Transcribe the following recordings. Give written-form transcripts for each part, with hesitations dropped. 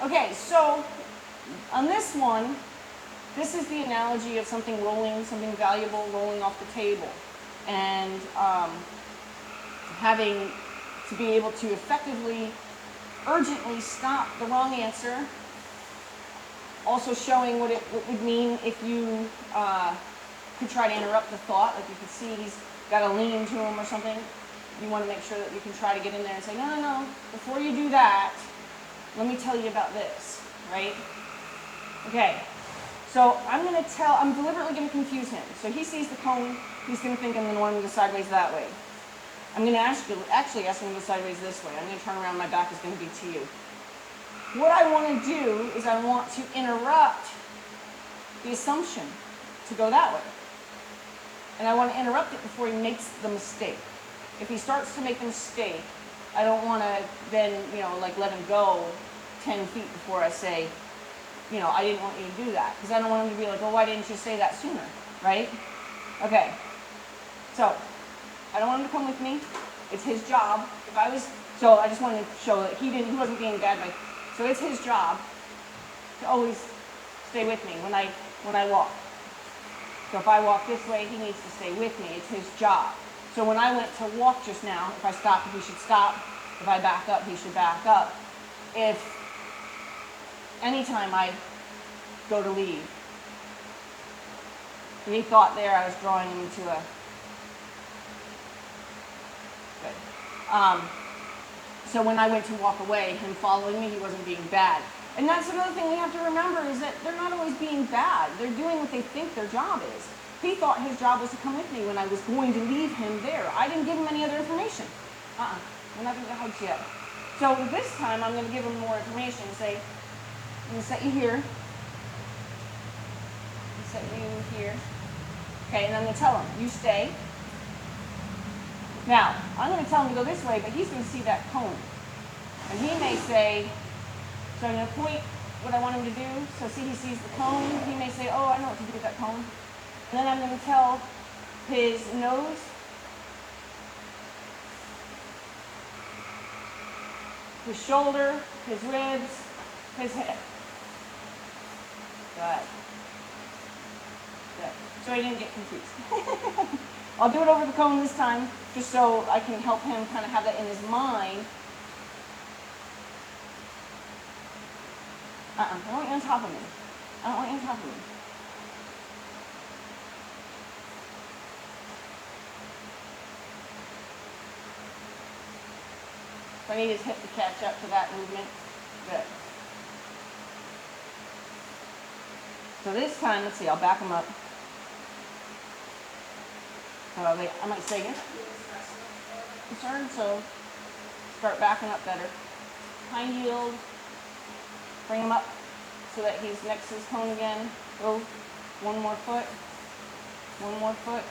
Okay, so on this one, this is the analogy of something rolling, something valuable rolling off the table. And having to be able to effectively, urgently stop the wrong answer. Also showing what it would mean if you could try to interrupt the thought. Like you could see he's got a lean to him or something. You want to make sure that you can try to get in there and say, no, no, no, before you do that, let me tell you about this, right? Okay, so I'm deliberately going to confuse him. So he sees the cone, he's going to think I'm going to want him to go sideways that way. I'm going to actually ask him to go sideways this way. I'm going to turn around, my back is going to be to you. What I want to do is I want to interrupt the assumption to go that way. And I want to interrupt it before he makes the mistake. If he starts to make the mistake, I don't want to then, like let him go 10 feet before I say, I didn't want you to do that. Because I don't want him to be like, oh, why didn't you say that sooner, right? Okay, so I don't want him to come with me. It's his job. So I just wanted to show that he wasn't being bad. So it's his job to always stay with me when I walk. So if I walk this way, he needs to stay with me. It's his job. So when I went to walk just now, if I stopped, he should stop. If I back up, he should back up. If anytime I go to leave, he thought there I was drawing him into a... Good. So when I went to walk away, him following me, he wasn't being bad. And that's another thing we have to remember is that they're not always being bad. They're doing what they think their job is. He thought his job was to come with me when I was going to leave him there. I didn't give him any other information. We're not going to get hugs yet. So this time I'm going to give him more information and say, I'm going to set you here. Set you here. Okay, and I'm going to tell him, you stay. Now, I'm going to tell him to go this way, but he's going to see that cone. And he may say, so I'm going to point what I want him to do. So see, he sees the cone. He may say, oh, I know what to do with that cone. And then I'm going to tell his nose, his shoulder, his ribs, his head. Good. Good. So he didn't get confused. I'll do it over the cone this time, just so I can help him kind of have that in his mind. I don't want you on top of me. I don't want you on top of me. So I need his hip to catch up to that movement. Good. So this time, let's see, I'll back him up. So I might say, concerned, so start backing up better. Hind yield, bring him up so that he's next to his cone again. Go one more foot, one more foot.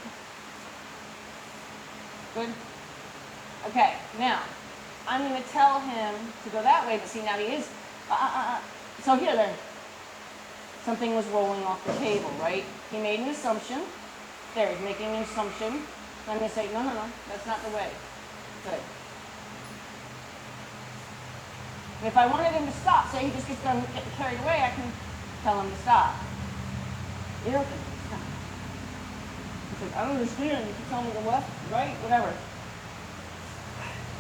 Good. Okay, now I'm going to tell him to go that way, but see now he is, So here, there. Something was rolling off the table, right? He made an assumption. There, he's making an assumption. I'm going to say, no, no, no, that's not the way. Good. And if I wanted him to stop, say he just gets done getting carried away, I can tell him to stop. You're okay. Stop. He said, I don't understand. You can tell me the left, right, whatever.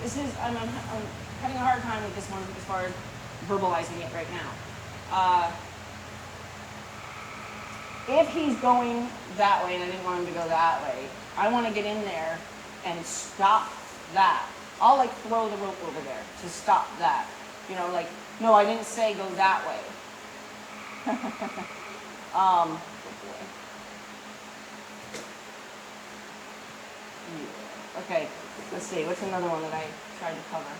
This is, I'm having a hard time with this one as far as verbalizing it right now. If he's going that way, and I didn't want him to go that way, I want to get in there and stop that. I'll like throw the rope over there to stop that. No, I didn't say go that way. Okay, let's see, what's another one that I tried to cover?